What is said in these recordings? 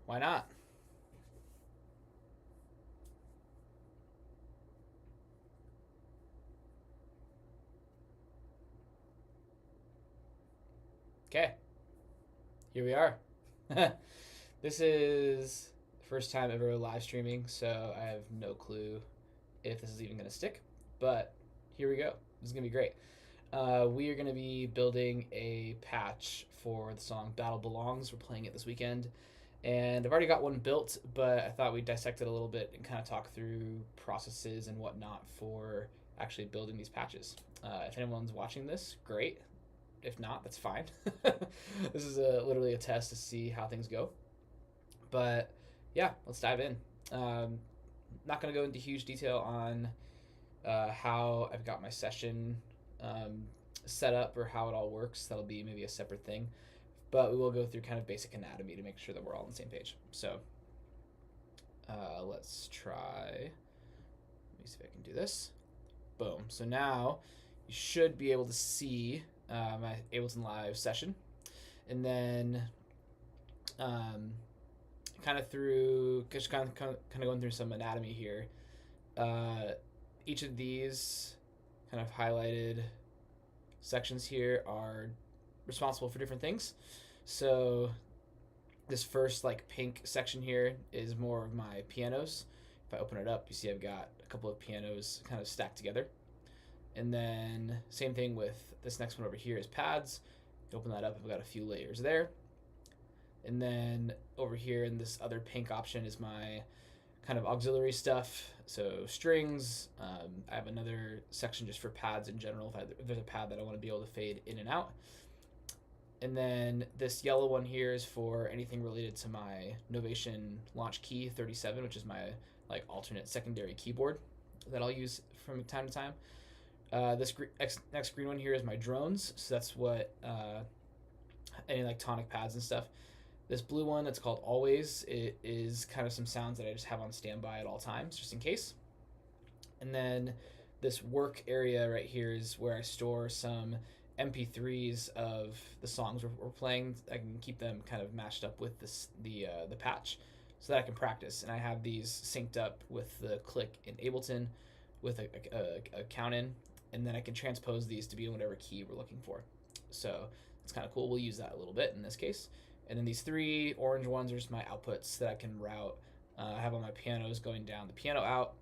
Why not? Okay, here we are. This is the first time ever live streaming, so I have no clue if this is even going to stick. But here we go. This is going to be great. We are going to be building a patch for the song Battle Belongs. We're playing it this weekend. And I've already got one built, but I thought we'd dissect it a little bit and kind of talk through processes and whatnot for actually building these patches. If anyone's watching this, great. If not, that's fine. This is literally a test to see how things go. But yeah, let's dive in. Not going to go into huge detail on how I've got my session um, set up or how it all works. That'll be maybe a separate thing. But we will go through kind of basic anatomy to make sure that we're all on the same page. So let's try. Let me see if I can do this. Boom. So now you should be able to see my Ableton Live session. And then kind of through, just kind of going through some anatomy here. Each of these kind of highlighted sections here are responsible for different things. So this first like pink section here is more of my pianos. If I open it up, you see I've got a couple of pianos kind of stacked together. And then same thing with this next one over here is pads. You open that up, I've got a few layers there. And then over here in this other pink option is my kind of auxiliary stuff. So strings. I have another section just for pads in general. If there's a pad that I want to be able to fade in and out. And then this yellow one here is for anything related to my Novation Launch Key 37, which is my like alternate secondary keyboard that I'll use from time to time. This next green one here is my drones. So that's what any like tonic pads and stuff. This blue one that's called Always, it is kind of some sounds that I just have on standby at all times, just in case. And then this work area right here is where I store some MP3s of the songs we're playing. I can keep them kind of matched up with the patch so that I can practice. And I have these synced up with the click in Ableton with a count in, and then I can transpose these to be in whatever key we're looking for. So it's kind of cool. We'll use that a little bit in this case. And then these three orange ones are just my outputs that I can route. I have all my pianos going down the piano out,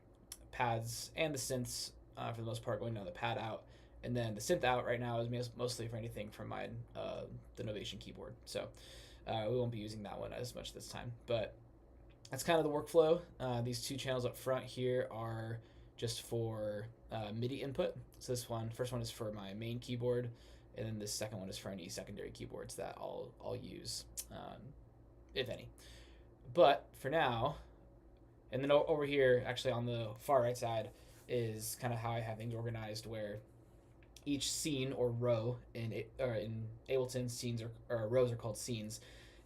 pads, and the synths for the most part going down the pad out. And then the synth out right now is mostly for anything from my the Novation keyboard. So we won't be using that one as much this time. But that's kind of the workflow. These two channels up front here are just for MIDI input. So this one, first one is for my main keyboard, and then this second one is for any secondary keyboards that I'll use, if any. But for now, and then over here, actually on the far right side, is kind of how I have things organized, where each scene or row in Ableton, scenes or rows are called scenes,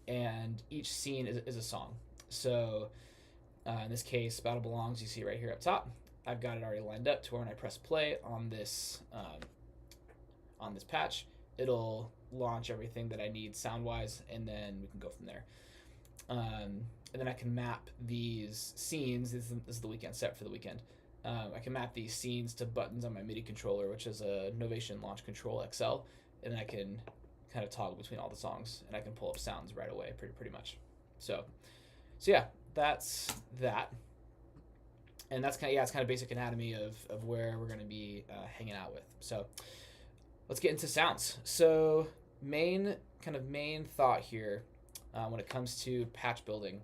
and each scene is a song. So in this case, Battle Belongs, you see right here up top. I've got it already lined up to where when I press play on this patch, it'll launch everything that I need sound-wise, and then we can go from there. And then I can map these scenes. This is the weekend set for the weekend. I can map these scenes to buttons on my MIDI controller, which is a Novation Launch Control XL, and then I can kind of toggle between all the songs, and I can pull up sounds right away, pretty much. So yeah, that's that. And that's it's kind of basic anatomy of where we're going to be hanging out with. So let's get into sounds. So main thought here when it comes to patch building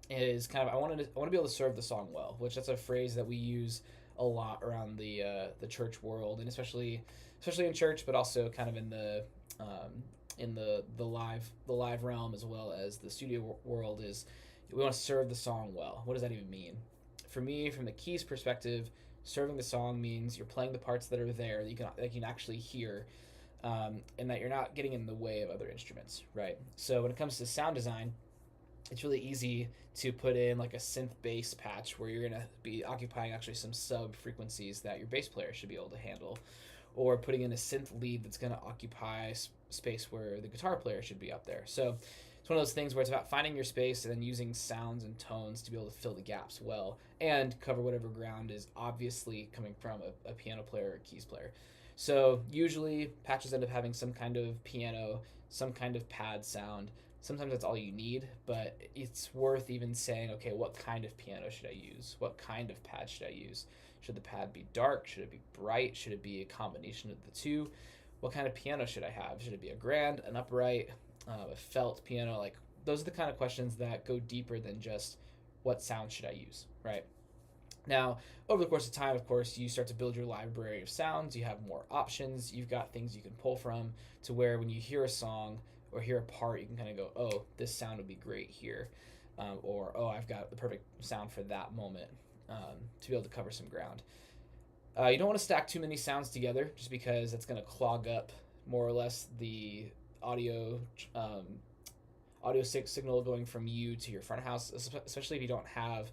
is kind of I want to be able to serve the song well, which that's a phrase that we use a lot around the church world, and especially in church, but also kind of in the live realm as well as the studio world. Is we want to serve the song well. What does that even mean? For me, from the keys perspective, serving the song means you're playing the parts that are there that you can actually hear, and that you're not getting in the way of other instruments, right? So when it comes to sound design, it's really easy to put in like a synth bass patch where you're going to be occupying actually some sub frequencies that your bass player should be able to handle, or putting in a synth lead that's going to occupy space where the guitar player should be up there. So it's one of those things where it's about finding your space and then using sounds and tones to be able to fill the gaps well and cover whatever ground is obviously coming from a piano player or keys player. So usually patches end up having some kind of piano, some kind of pad sound. Sometimes that's all you need, but it's worth even saying, okay, what kind of piano should I use? What kind of pad should I use? Should the pad be dark? Should it be bright? Should it be a combination of the two? What kind of piano should I have? Should it be a grand, an upright, a felt piano? Like, those are the kind of questions that go deeper than just what sound should I use, right? Now, over the course of time, of course, you start to build your library of sounds. You have more options. You've got things you can pull from to where when you hear a song or hear a part, you can kind of go, oh, this sound would be great here. Or, oh, I've got the perfect sound for that moment, to be able to cover some ground. You don't want to stack too many sounds together just because that's going to clog up more or less the audio signal going from you to your front of house, especially if you don't have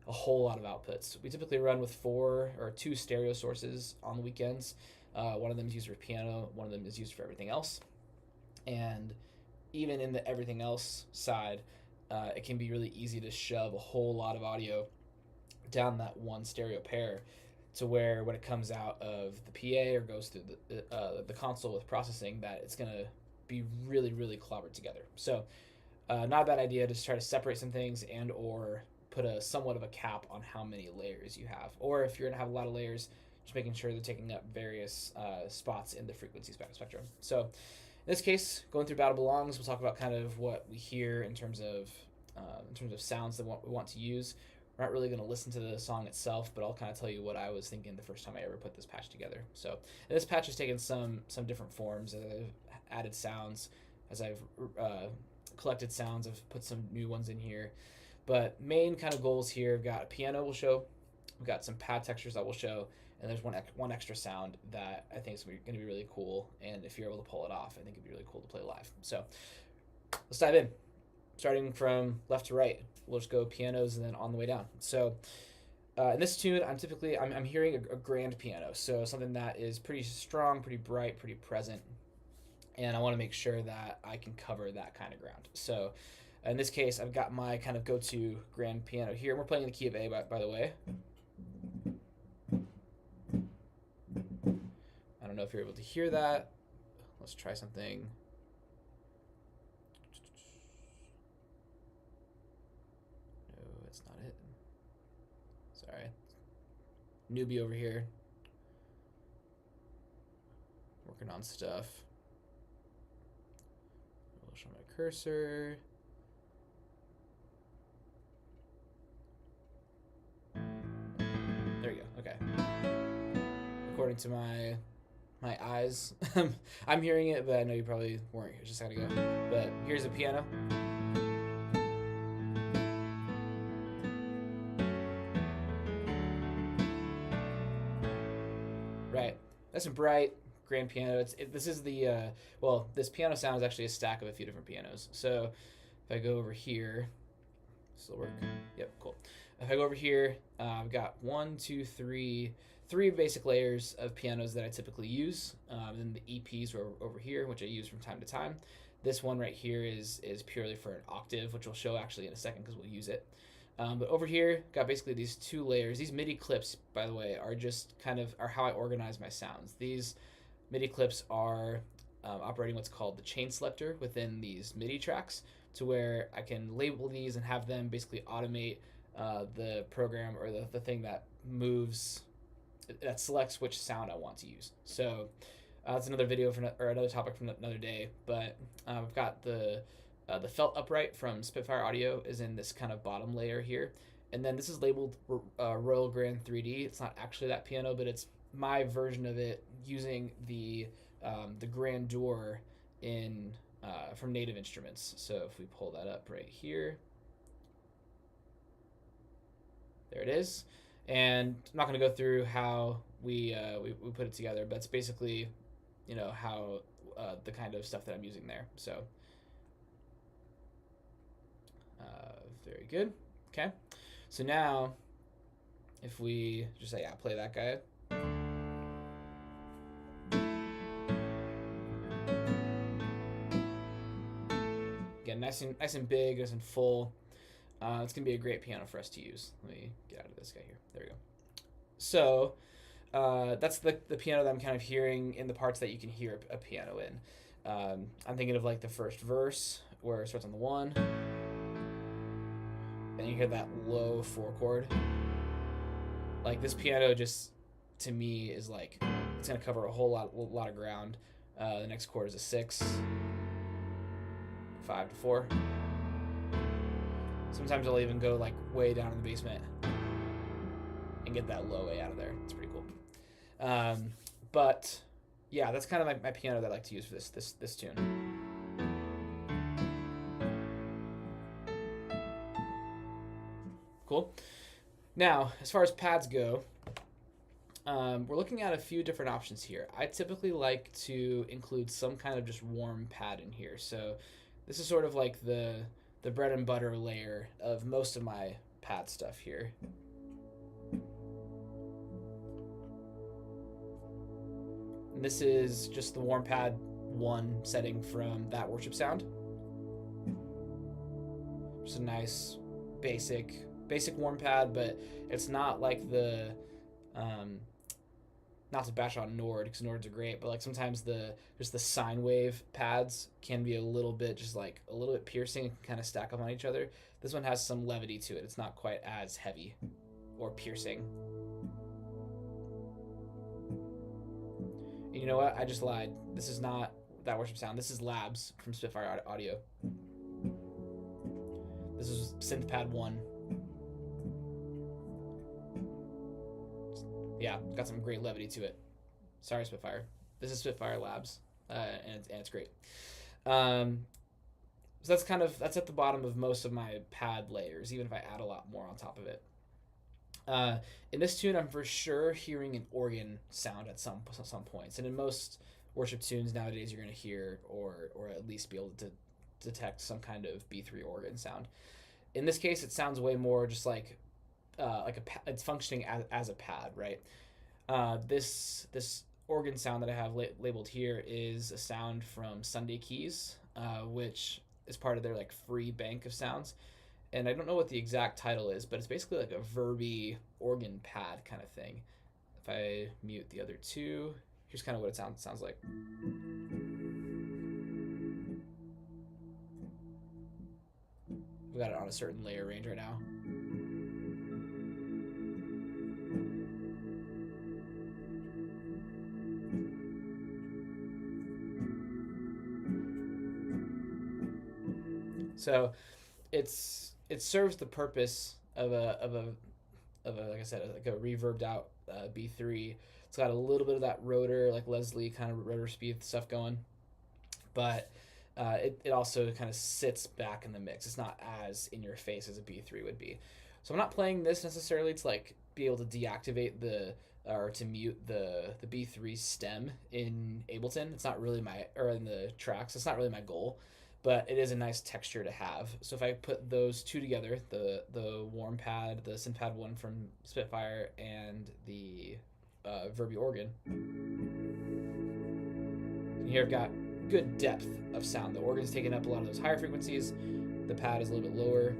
a whole lot of outputs. We typically run with 4 or 2 stereo sources on the weekends. One of them is used for piano, one of them is used for everything else. And even in the everything else side, it can be really easy to shove a whole lot of audio down that one stereo pair to where when it comes out of the PA or goes through the console with processing, that it's going to be really, really clobbered together. So not a bad idea to try to separate some things and or put a somewhat of a cap on how many layers you have. Or if you're going to have a lot of layers, just making sure they're taking up various spots in the frequency spectrum. So in this case, going through Battle Belongs, we'll talk about kind of what we hear in terms of sounds that we want to use. We're not really going to listen to the song itself, but I'll kind of tell you what I was thinking the first time I ever put this patch together. So this patch has taken some different forms. I've added sounds as I've collected sounds. I've put some new ones in here. But main kind of goals here, we've got a piano we'll show, we've got some pad textures that we'll show, and there's one extra sound that I think is going to be really cool. And if you're able to pull it off, I think it'd be really cool to play live. So let's dive in. Starting from left to right, we'll just go pianos and then on the way down. So in this tune, I'm hearing a grand piano, so something that is pretty strong, pretty bright, pretty present, and I want to make sure that I can cover that kind of ground. So in this case, I've got my kind of go-to grand piano here. We're playing in the key of A, by the way. I don't know if you're able to hear that. Let's try something. No, that's not it. Sorry. Newbie over here. Working on stuff. I'll show my cursor. There we go. Okay. According to my eyes, I'm hearing it, but I know you probably weren't. It's just gotta go. But here's a piano. Right. That's a bright grand piano. This is the this piano sound is actually a stack of a few different pianos. So if I go over here, this will work. Yep, cool. If I go over here, I've got 3 basic layers of pianos that I typically use. Then the EPs are over here, which I use from time to time. This one right here is purely for an octave, which we'll show actually in a second because we'll use it. But over here, got basically these 2 layers. These MIDI clips, by the way, are just are how I organize my sounds. These MIDI clips are operating what's called the chain selector within these MIDI tracks, to where I can label these and have them basically automate the program or the thing that moves, that selects which sound I want to use. So that's another video or another topic from another day. But I've got the felt upright from Spitfire Audio is in this kind of bottom layer here, and then this is labeled Royal Grand 3D. It's not actually that piano, but it's my version of it using the grandeur in from Native Instruments. So if we pull that up right here, there it is. And I'm not going to go through how we put it together, but it's basically, how the kind of stuff that I'm using there. So very good. Okay. So now if we just say, play that guy. Again, nice and big, nice and full. It's gonna be a great piano for us to use. Let me get out of this guy here. There we go. So that's the piano that I'm kind of hearing in the parts that you can hear a piano in. I'm thinking of like the first verse where it starts on the 1, and you hear that low 4 chord. Like this piano just to me is like it's gonna cover a whole lot of ground. The next chord is a 6, 5 to 4. Sometimes I'll even go like way down in the basement and get that low A out of there. It's pretty cool. But yeah, that's kind of my piano that I like to use for this tune. Cool. Now, as far as pads go, we're looking at a few different options here. I typically like to include some kind of just warm pad in here. So this is sort of like the bread and butter layer of most of my pad stuff here. And this is just the warm pad 1 setting from That Worship Sound. Just a nice basic warm pad, but it's not like the not to bash on Nord, because Nords are great, but like sometimes just the sine wave pads can be a little bit piercing and can kind of stack up on each other. This one has some levity to it. It's not quite as heavy or piercing. And you know what? I just lied. This is not That Worship Sound. This is Labs from Spitfire Audio. This is Synth Pad 1. Yeah, got some great levity to it. Sorry, Spitfire. This is Spitfire Labs, and it's great. So that's at the bottom of most of my pad layers, even if I add a lot more on top of it. In this tune, I'm for sure hearing an organ sound at some points, and in most worship tunes nowadays, you're going to hear or at least be able to detect some kind of B3 organ sound. In this case, it sounds way more just like it's functioning as a pad, right? This organ sound that I have labeled here is a sound from Sunday Keys, which is part of their like free bank of sounds. And I don't know what the exact title is, but it's basically like a verby organ pad kind of thing. If I mute the other two, here's kind of what it sounds like. We got it on a certain layer range right now. So it serves the purpose of a like I said, like a reverbed out B3. It's got a little bit of that rotor, like Leslie kind of rotor speed stuff going, but it also kind of sits back in the mix. It's not as in your face as a B3 would be. So I'm not playing this necessarily to like be able to deactivate or to mute the B3 stem in Ableton. It's not really in the tracks. It's not really my goal, but it is a nice texture to have. So if I put those two together, the warm pad, the synth pad 1 from Spitfire, and the verby organ, here I've got good depth of sound. The organ's taking up a lot of those higher frequencies. The pad is a little bit lower.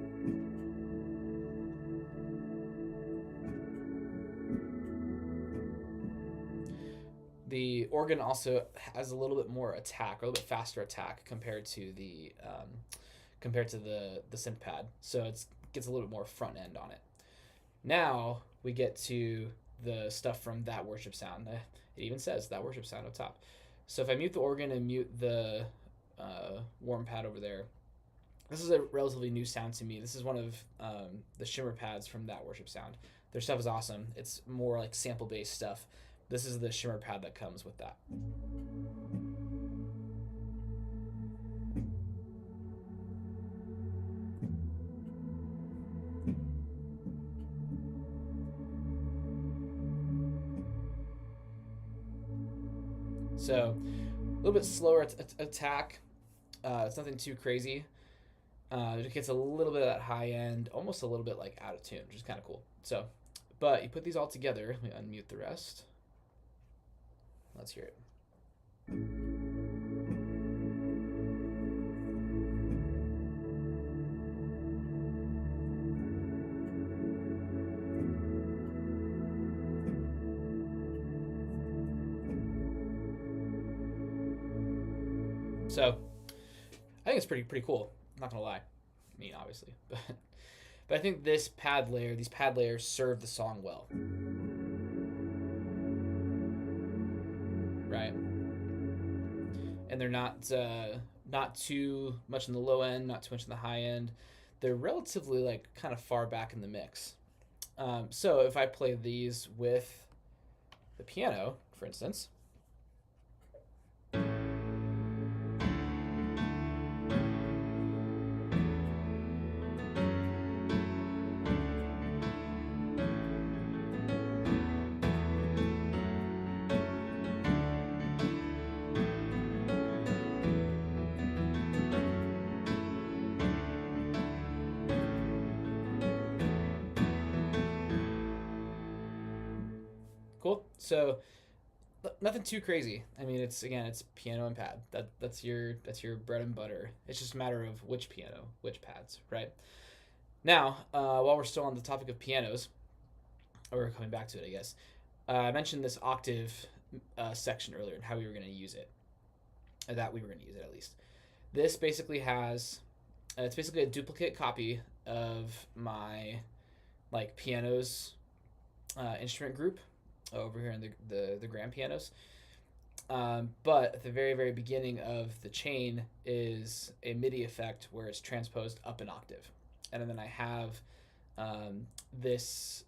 The organ also has a little bit more attack, or a little bit faster attack compared to the synth pad. So it gets a little bit more front end on it. Now we get to the stuff from That Worship Sound. It even says That Worship Sound up top. So if I mute the organ and mute the warm pad over there, this is a relatively new sound to me. This is one of the shimmer pads from That Worship Sound. Their stuff is awesome. It's more like sample-based stuff. This is the shimmer pad that comes with that. So a little bit slower attack. It's nothing too crazy. It gets a little bit of that high end, almost a little bit like out of tune, which is kind of cool. So, but you put these all together. Let me unmute the rest. Let's hear it. So I think it's pretty cool. I'm not gonna lie. I mean, obviously, but I think these pad layers serve the song well, right? And they're not too much in the low end, not too much in the high end. They're relatively like kind of far back in the mix. So if I play these with the piano, for instance. Cool. So nothing too crazy. I mean, it's piano and pad. That's your bread and butter. It's just a matter of which piano, which pads, right? Now, while we're still on the topic of pianos, or coming back to it, I guess, I mentioned this octave section earlier and how we were going to use it, or that we were going to use it at least. This basically has, it's basically a duplicate copy of my like pianos instrument group over here in the grand pianos. But at the very beginning of the chain is a MIDI effect where it's transposed up an octave, and then I have this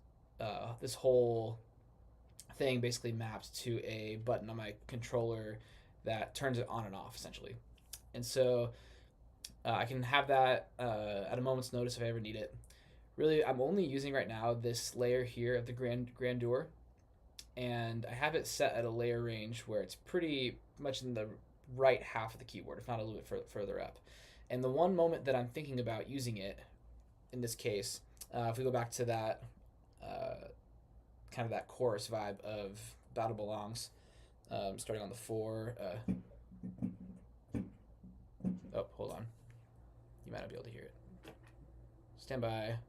whole thing basically mapped to a button on my controller that turns it on and off essentially, and so I can have that at a moment's notice if I ever need it. Really, I'm only using right now this layer here of the grandeur, and I have it set at a layer range where it's pretty much in the right half of the keyboard, if not a little bit further up. And the one moment that I'm thinking about using it, in this case, if we go back to that kind of that chorus vibe of Battle Belongs, starting on the 4. Oh, hold on. You might not be able to hear it. Stand by. I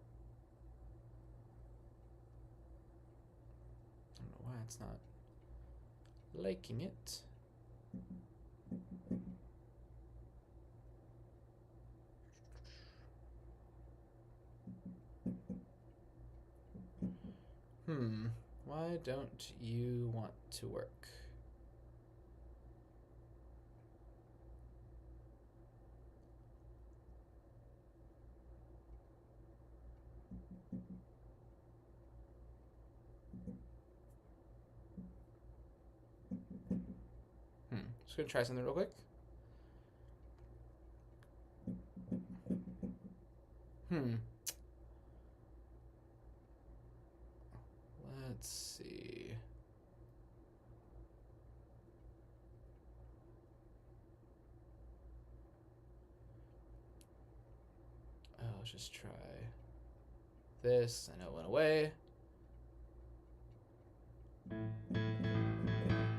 don't know why it's not liking it. Why don't you want to work? Just gonna try something real quick. Let's see. Let's just try this. I know it went away.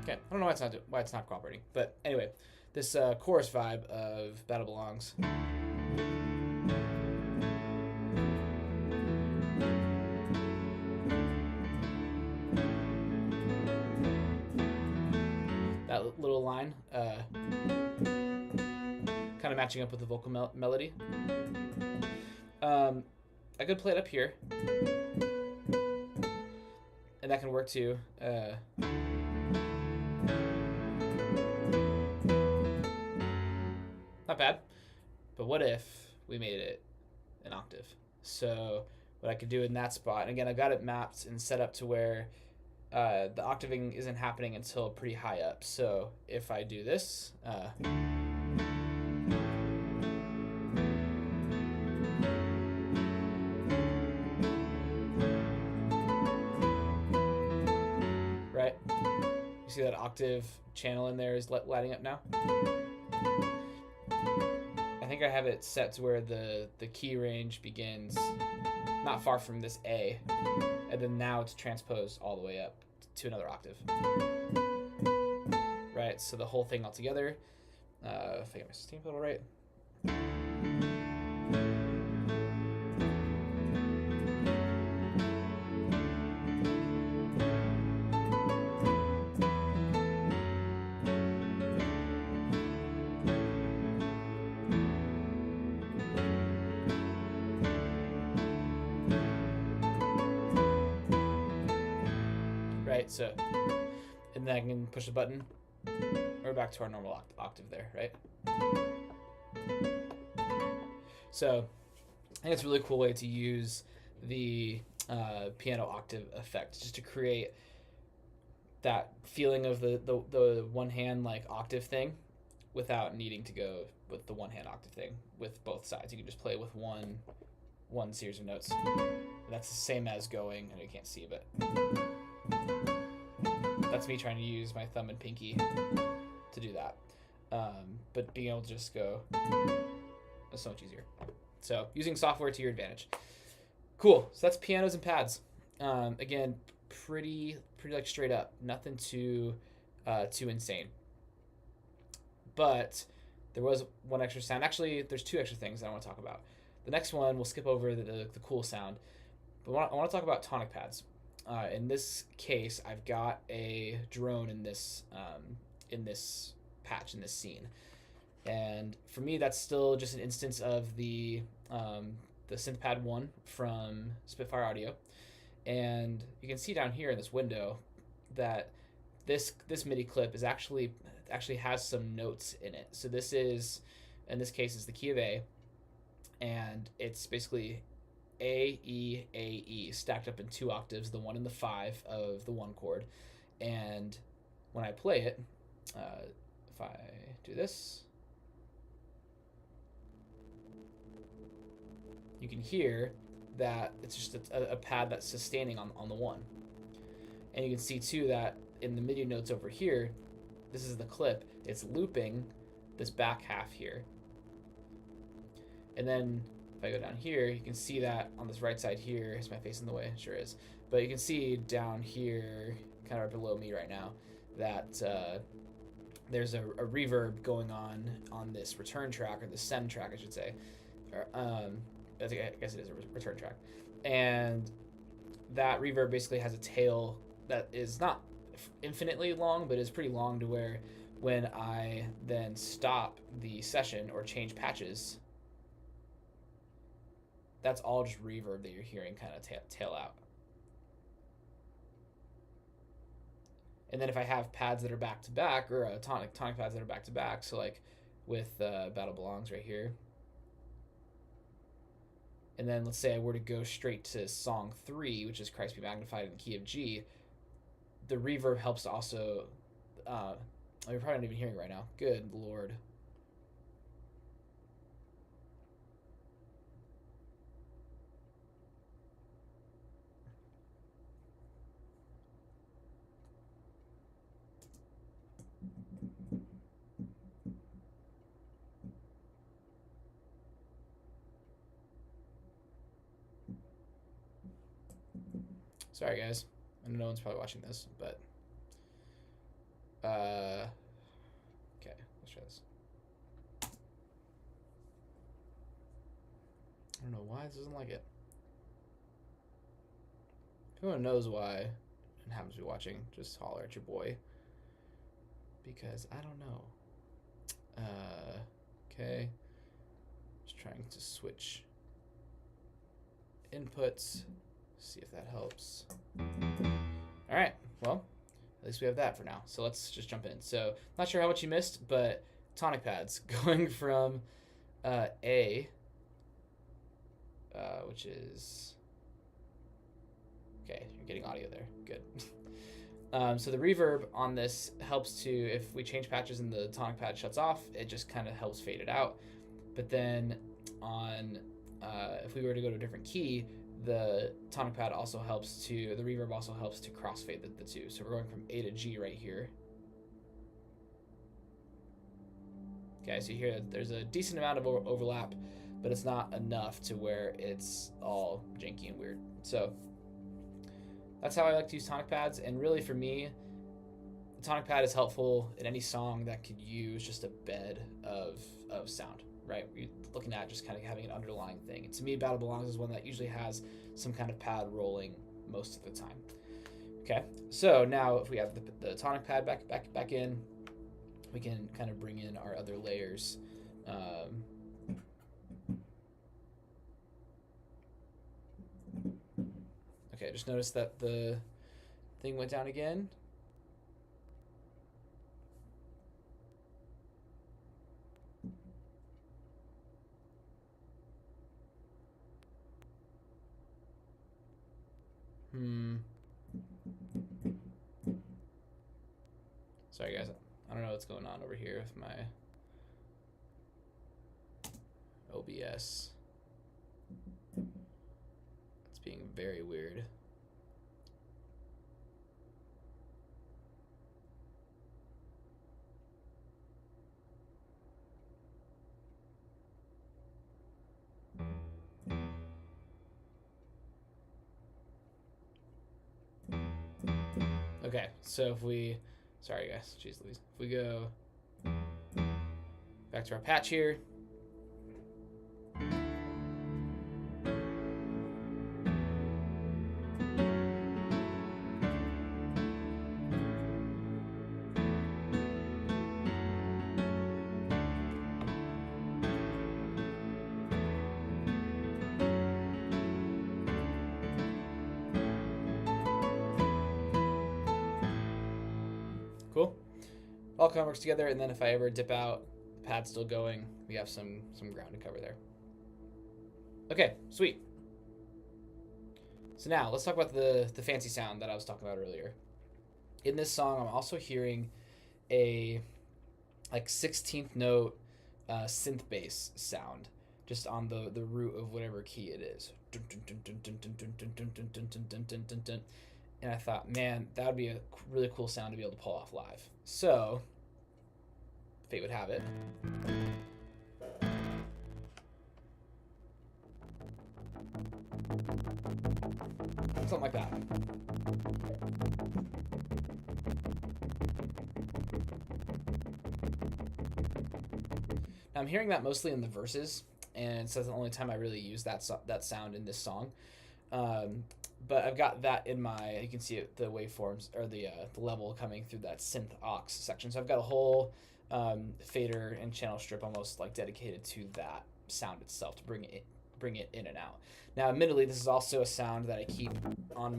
Okay, I don't know why it's not cooperating, but anyway, this chorus vibe of Battle Belongs. That little line, kind of matching up with the vocal melody. I could play it up here, and that can work too. Not bad, but what if we made it an octave? So what I could do in that spot, and again, I've got it mapped and set up to where the octaving isn't happening until pretty high up. So if I do this, right? You see that octave channel in there is lighting up now? I think I have it set to where the key range begins not far from this A, and then now it's transposed all the way up to another octave. Right, so the whole thing all together, if I get my steam pedal right. right? So, and then I can push the button. We're back to our normal octave there, right? So I think it's a really cool way to use the piano octave effect, just to create that feeling of the one hand like octave thing without needing to go with the one hand octave thing with both sides. You can just play with one series of notes. That's the same as going, I know you can't see, but that's me trying to use my thumb and pinky to do that. But being able to just go is so much easier. So using software to your advantage. Cool. So that's pianos and pads. Again, pretty like straight up. Nothing too insane. But there was one extra sound. Actually, there's two extra things I want to talk about. The next one, we'll skip over the cool sound. But I want to talk about tonic pads. In this case, I've got a drone in this patch, in this scene. And for me, that's still just an instance of the SynthPad 1 from Spitfire Audio. And you can see down here in this window that this MIDI clip is actually has some notes in it. So this is, in this case, is the key of A, and it's basically A, E, A, E stacked up in 2 octaves, the 1 and the 5 of the 1 chord. And when I play it, if I do this, you can hear that it's just a pad that's sustaining on the 1. And you can see too that in the MIDI notes over here, this is the clip, it's looping this back half here. And then if I go down here, you can see that on this right side here, is my face in the way? Sure is. But you can see down here, kind of right below me right now, that there's a reverb going on this return track, or the send track, I should say. I guess it is a return track. And that reverb basically has a tail that is not infinitely long, but is pretty long, to where when I then stop the session or change patches, that's all just reverb that you're hearing kind of tail out. And then if I have pads that are back to back, or tonic pads that are back to back, so like with Battle Belongs right here, and then let's say I were to go straight to song 3, which is Christ Be Magnified in the key of G, the reverb helps to also, you're probably not even hearing it right now. Good Lord. Sorry, guys. I know no one's probably watching this, but okay, let's try this. I don't know why this doesn't like it. If anyone knows why and happens to be watching, just holler at your boy, because I don't know. Okay, just trying to switch inputs, see if that helps. All right, well, at least we have that for now. So let's just jump in. So not sure how much you missed, but tonic pads going from A, which is, okay, you're getting audio there, good. So the reverb on this helps to, if we change patches and the tonic pad shuts off, it just kind of helps fade it out. But then on, if we were to go to a different key, the tonic pad also helps to, the reverb also helps to crossfade the two. So we're going from A to G right here. Okay, so you hear there's a decent amount of overlap, but it's not enough to where it's all janky and weird. So that's how I like to use tonic pads. And really for me, the tonic pad is helpful in any song that could use just a bed of sound, right? You're looking at just kind of having an underlying thing. And to me, Battle Belongs is one that usually has some kind of pad rolling most of the time. Okay, so now if we have the tonic pad back in, we can kind of bring in our other layers. Okay, just notice that the thing went down again. Sorry guys, I don't know what's going on over here with my OBS. It's being very weird. Okay, so if we, sorry guys, jeez Louise. If we go back to our patch here. Cool. All kind of works together, and then if I ever dip out, the pad's still going. We have some ground to cover there. Okay, sweet. So now let's talk about the fancy sound that I was talking about earlier. In this song, I'm also hearing a like 16th note synth bass sound, just on the root of whatever key it is. And I thought, man, that would be a really cool sound to be able to pull off live. So, fate would have it. Something like that. Now, I'm hearing that mostly in the verses, and so that's the only time I really use that sound in this song. But I've got that in my, you can see it, the waveforms, or the level coming through that synth aux section. So I've got a whole fader and channel strip almost like dedicated to that sound itself to bring it in and out. Now, admittedly, this is also a sound that I keep on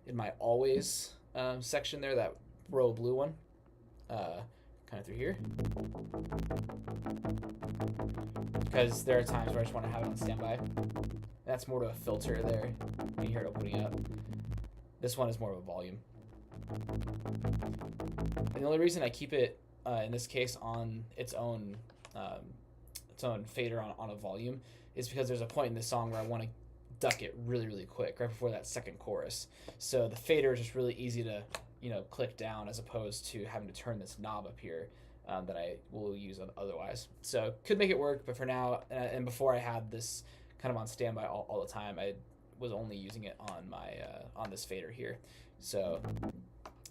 in my always section there, that row blue one, kind of through here. Because there are times where I just want to have it on standby. That's more to a filter there. You hear it opening up. This one is more of a volume. And the only reason I keep it, in this case, on its own fader on a volume is because there's a point in this song where I want to duck it really, really quick, right before that second chorus. So the fader is just really easy to, click down as opposed to having to turn this knob up here that I will use otherwise. So could make it work, but for now, and before I had this kind of on standby all the time, I was only using it on my on this fader here. So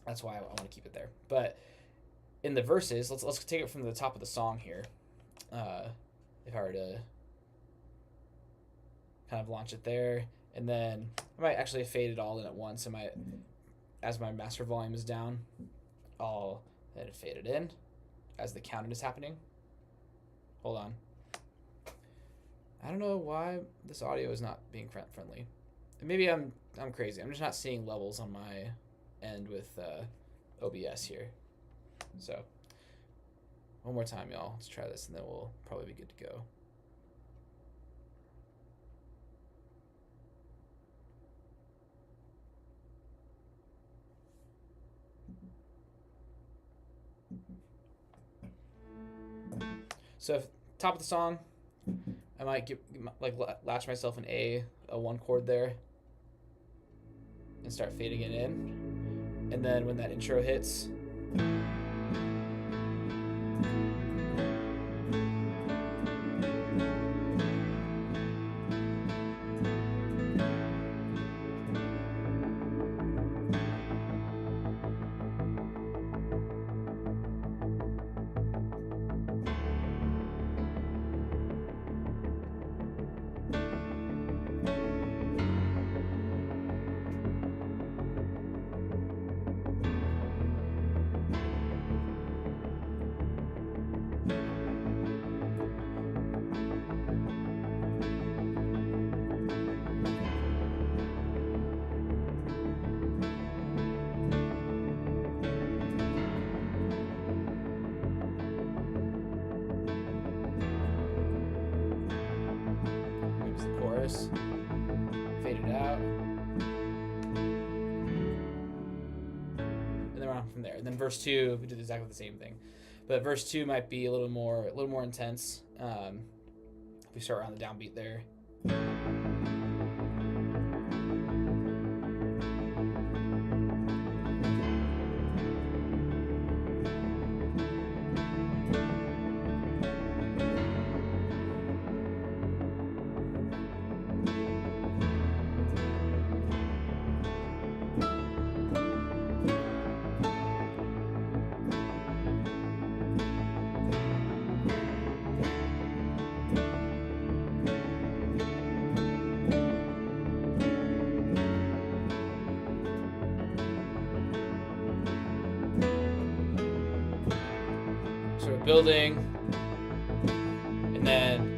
that's why I want to keep it there. But in the verses, let's take it from the top of the song here. If I were to kind of launch it there, and then I might actually fade it all in at once. I might, as my master volume is down, I'll then fade it in as the counting is happening. Hold on. I don't know why this audio is not being friendly. Maybe I'm crazy. I'm just not seeing levels on my end with OBS here. So one more time, y'all. Let's try this, and then we'll probably be good to go. So if top of the song, I might latch myself an A1 chord there and start fading it in. And then when that intro hits, chorus, fade it out, and then we're on from there. And then verse 2, we did exactly the same thing, but verse 2 might be a little more intense. If we start around the downbeat there. Building, and then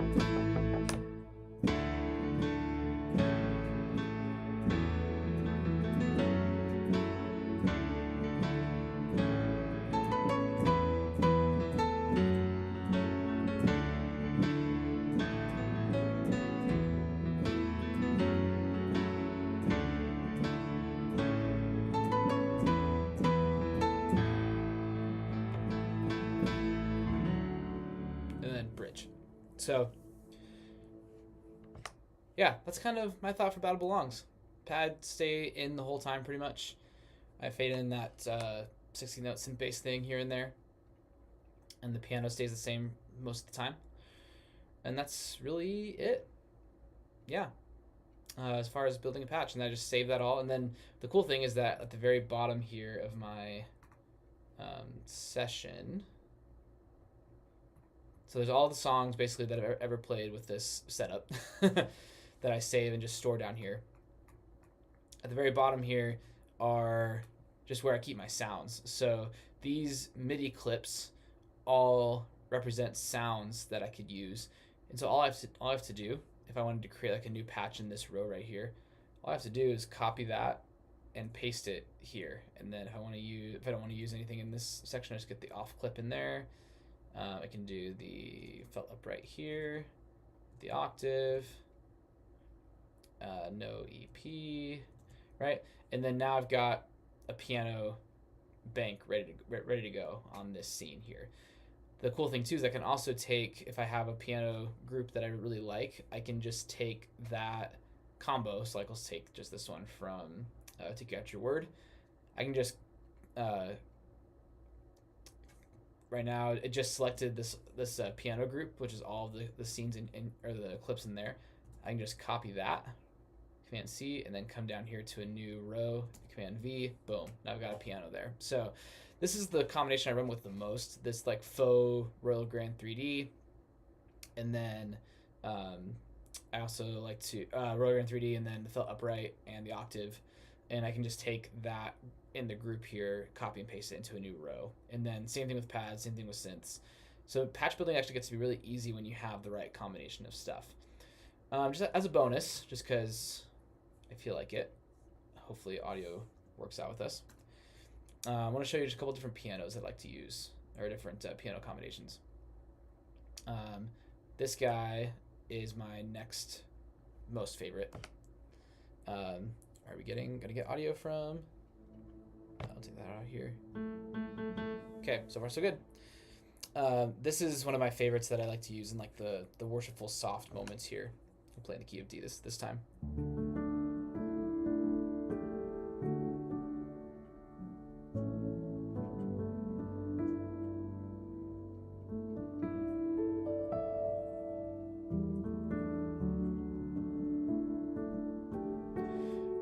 bridge. So yeah, that's kind of my thought for Battle Belongs. Pad stay in the whole time pretty much. I fade in that 60-note synth bass thing here and there, and the piano stays the same most of the time, and that's really it. Yeah, as far as building a patch, and I just save that all. And then the cool thing is that at the very bottom here of my session, so there's all the songs basically that I've ever played with this setup that I save and just store down here. At the very bottom here are just where I keep my sounds. So these MIDI clips all represent sounds that I could use. And so all I have to do, if I wanted to create like a new patch in this row right here, all I have to do is copy that and paste it here. And then if I don't want to use anything in this section, I just get the off clip in there. I can do the felt upright here, the octave, no EP, right? And then now I've got a piano bank ready to go on this scene here. The cool thing too is I can also take, if I have a piano group that I really like, I can just take that combo. So like let's take just this one from Take You At Your Word. I can just right now it just selected this piano group, which is all the scenes or the clips in there. I can just copy that, Command C, and then come down here to a new row, Command V, boom. Now I've got a piano there. So this is the combination I run with the most. This like faux Royal Grand 3D, and then I also like to Royal Grand 3D, and then the felt upright and the octave, and I can just take that in the group here, copy and paste it into a new row. And then same thing with pads, same thing with synths. So patch building actually gets to be really easy when you have the right combination of stuff. Just as a bonus, just because I feel like it, hopefully audio works out with us. I want to show you just a couple different pianos I like to use, or different piano combinations. This guy is my next most favorite. Are we gonna get audio from? I'll take that out here. Okay, so far so good. This is one of my favorites that I like to use in like the worshipful soft moments here. I'll play in the key of D this time.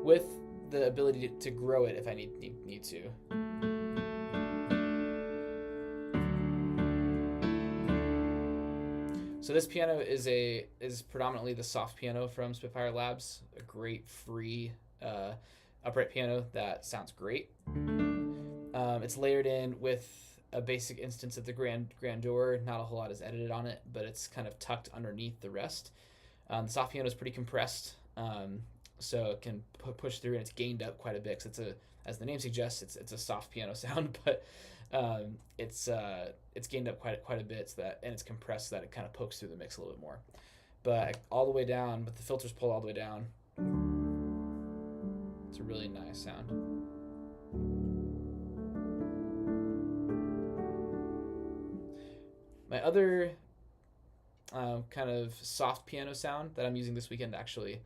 With the ability to grow it if I need to. So this piano is predominantly the soft piano from Spitfire Labs, a great free upright piano that sounds great. It's layered in with a basic instance of the Grandeur. Not a whole lot is edited on it, but it's kind of tucked underneath the rest. The soft piano is pretty compressed. So it can push through, and it's gained up quite a bit. 'Cause it's as the name suggests, it's a soft piano sound, but it's gained up quite a bit, and it's compressed so that it kind of pokes through the mix a little bit more. but all the way down, but the filter's pulled all the way down. It's a really nice sound. My other kind of soft piano sound that I'm using this weekend actually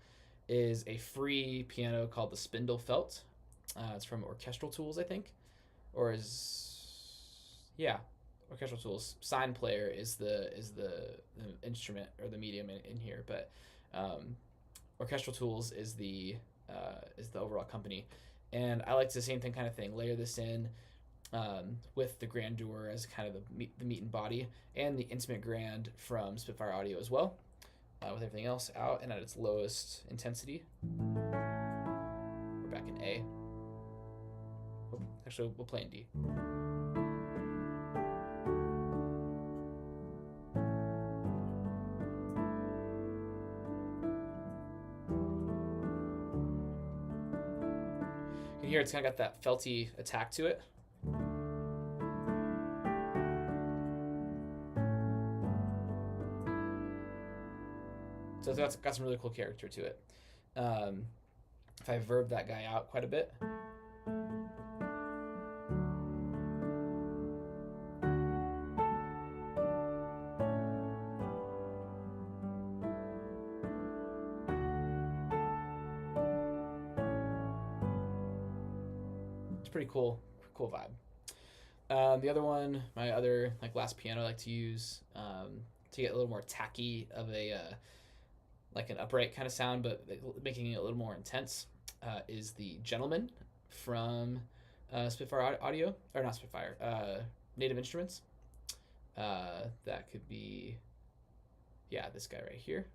is a free piano called the Spindle Felt. It's from Orchestral Tools, I think, or yeah, Orchestral Tools. Sign Player is the instrument or the medium in here, but Orchestral Tools is the overall company, and I like the same kind of thing. Layer this in with the Grandeur as kind of the meat and body, and the Intimate Grand from Spitfire Audio as well, with everything else out and at its lowest intensity. We're back in A. Oh, actually, we'll play in D. You can hear it's kind of got that felty attack to it. So it's got some really cool character to it. If I verb that guy out quite a bit. It's pretty cool vibe. The other one, my other last piano I like to use to get a little more tacky of a like an upright kind of sound, but making it a little more intense, is the Gentleman from Spitfire Audio, or not Spitfire, Native Instruments. That could be, yeah, this guy right here.